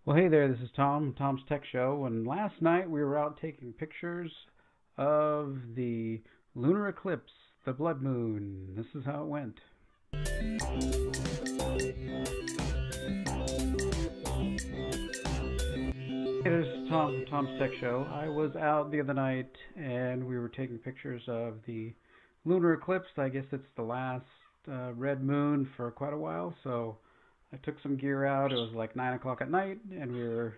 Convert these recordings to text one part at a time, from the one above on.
Well, hey there, this is Tom, Tom's Tech Show, and last night we were out taking pictures of the lunar eclipse, the blood moon. This is how it went. Hey, this is Tom, Tom's Tech Show. I was out the other night and we were taking pictures of the lunar eclipse. I guess it's the last red moon for quite a while, so I took some gear out. It was like 9 o'clock at night, and we were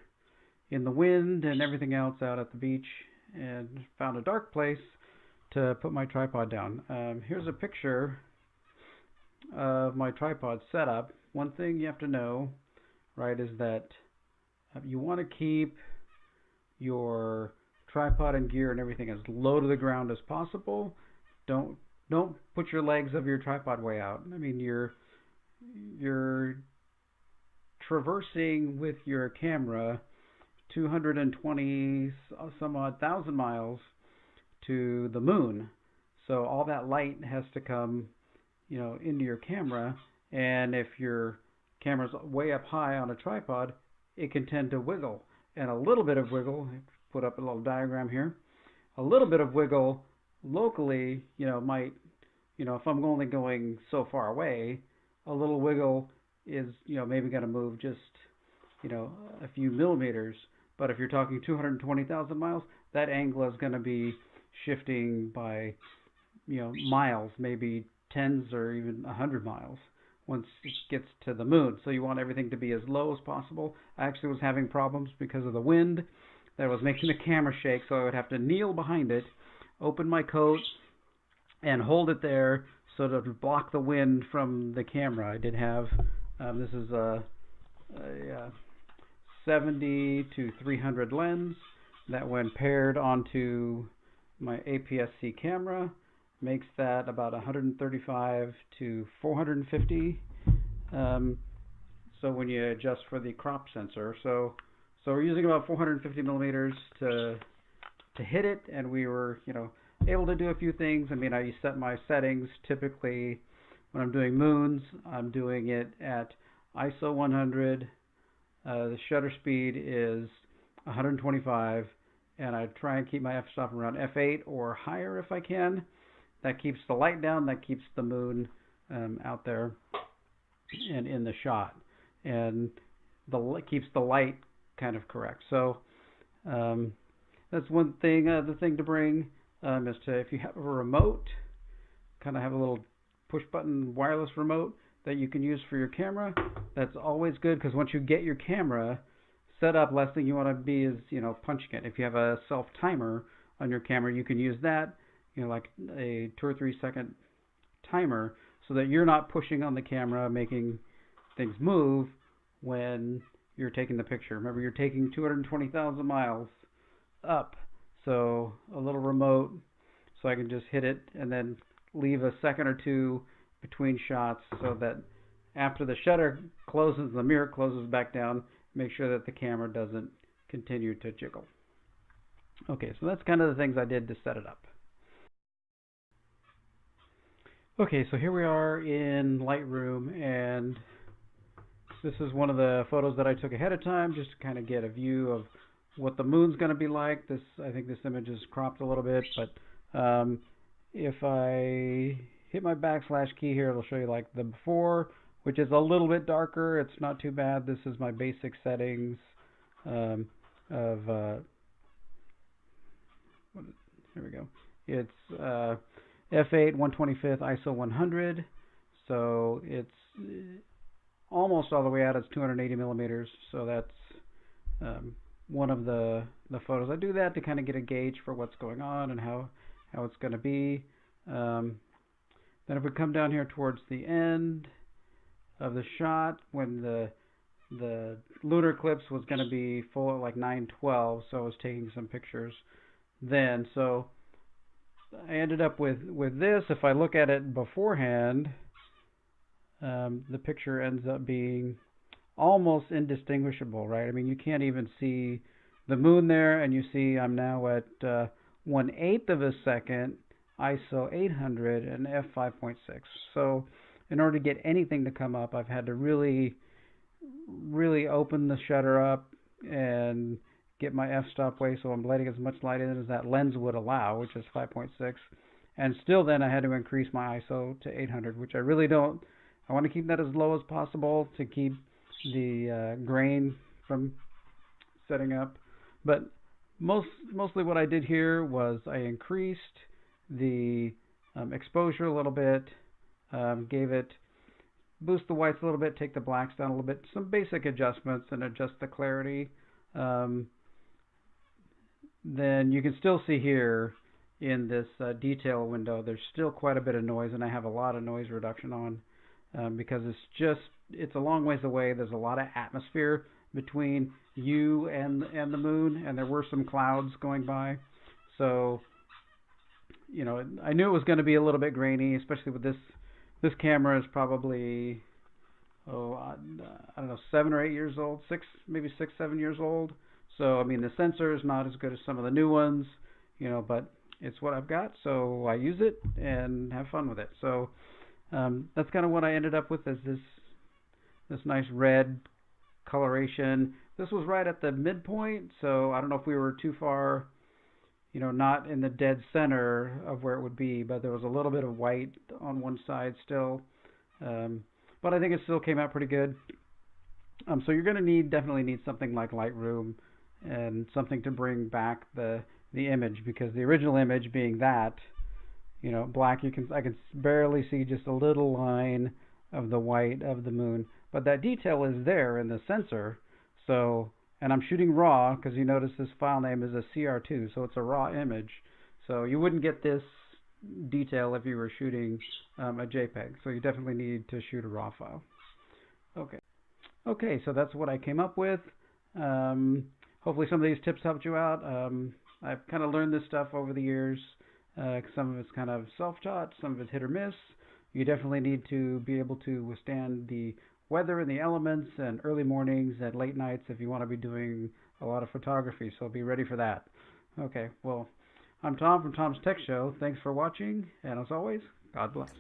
in the wind and everything else out at the beach, and found a dark place to put my tripod down. Here's a picture of my tripod setup. One thing you have to know, right, is that you want to keep your tripod and gear and everything as low to the ground as possible. Don't don't put your legs of your tripod way out. I mean, you're traversing with your camera 220 some odd thousand miles to the moon. So all that light has to come, into your camera. And if your camera's way up high on a tripod, it can tend to wiggle. And a little bit of wiggle, put up a little diagram here, a little bit of wiggle locally, might, if I'm only going so far away, a little wiggle is, maybe going to move just, a few millimeters. But if you're talking 220,000 miles, that angle is going to be shifting by, miles, maybe tens or even 100 miles once it gets to the moon. So you want everything to be as low as possible. I actually was having problems because of the wind that was making the camera shake, so I would have to kneel behind it, open my coat, and hold it there so that it would block the wind from the camera. I did have, this is a 70 to 300 lens that when paired onto my APS-C camera makes that about 135 to 450. So when you adjust for the crop sensor, so we're using about 450 millimeters to hit it, and we were able to do a few things. I mean, I set my settings. Typically when I'm doing moons, I'm doing it at ISO 100. The shutter speed is 125, and I try and keep my f-stop around f8 or higher if I can. That keeps the light down, that keeps the moon out there and in the shot, and keeps the light kind of correct. So that's one thing. The thing to bring is to, if you have a remote, kind of have a little push button wireless remote that you can use for your camera. That's always good, because once you get your camera set up, last thing you want to be is punching it. If you have a self timer on your camera, you can use that, like a 2 or 3 second timer, so that you're not pushing on the camera making things move when you're taking the picture. Remember, you're taking 220,000 miles up, so a little remote so I can just hit it and then leave a second or two between shots, so that after the shutter closes, the mirror closes back down, make sure that the camera doesn't continue to jiggle. Okay, so that's kind of the things I did to set it up. Okay, so here we are in Lightroom, and this is one of the photos that I took ahead of time just to kind of get a view of what the moon's going to be like. I think this image is cropped a little bit, but if I hit my backslash key here, it'll show you like the before, which is a little bit darker. It's not too bad. This is my basic settings of here we go. It's f8 125th ISO 100, so it's almost all the way out. It's 280 millimeters, so that's one of the photos. I do that to kind of get a gauge for what's going on and how it's going to be. Then if we come down here towards the end of the shot, when the lunar eclipse was going to be full at like 9:12, so I was taking some pictures then. So I ended up with this. If I look at it beforehand, the picture ends up being almost indistinguishable, right? I mean, you can't even see the moon there, and you see I'm now at 1/8 of a second, ISO 800, and f5.6. So in order to get anything to come up, I've had to really open the shutter up and get my f-stop way so I'm letting as much light in as that lens would allow, which is 5.6. And still then I had to increase my ISO to 800, which I really don't. I want to keep that as low as possible to keep the grain from setting up. But mostly what I did here was I increased the exposure a little bit, gave it, boost the whites a little bit, take the blacks down a little bit, some basic adjustments, and adjust the clarity. Um, then you can still see here in this detail window, there's still quite a bit of noise, and I have a lot of noise reduction on because it's a long ways away. There's a lot of atmosphere between you and the moon, and there were some clouds going by. So, you know, I knew it was going to be a little bit grainy, especially with this. This camera is probably, I don't know, 7 or 8 years old, maybe 6, 7 years old. So, I mean, the sensor is not as good as some of the new ones, you know, but it's what I've got, so I use it and have fun with it. So that's kind of what I ended up with, is this nice red coloration. This was right at the midpoint, so I don't know if we were too far, you know, not in the dead center of where it would be, but there was a little bit of white on one side still. But I think it still came out pretty good. So you're going to definitely need something like Lightroom and something to bring back the image, because the original image being that, you know, black, I can barely see just a little line of the white of the moon, but that detail is there in the sensor. So, and I'm shooting raw, because you notice this file name is a CR2, so it's a raw image. So you wouldn't get this detail if you were shooting a JPEG. So you definitely need to shoot a raw file. Okay, so that's what I came up with. Hopefully some of these tips helped you out. I've kind of learned this stuff over the years. Some of it's kind of self-taught, some of it's hit or miss. You definitely need to be able to withstand the weather and the elements and early mornings and late nights if you want to be doing a lot of photography, so be ready for that. Okay, well, I'm Tom from Tom's Tech Show. Thanks for watching, and as always, God bless.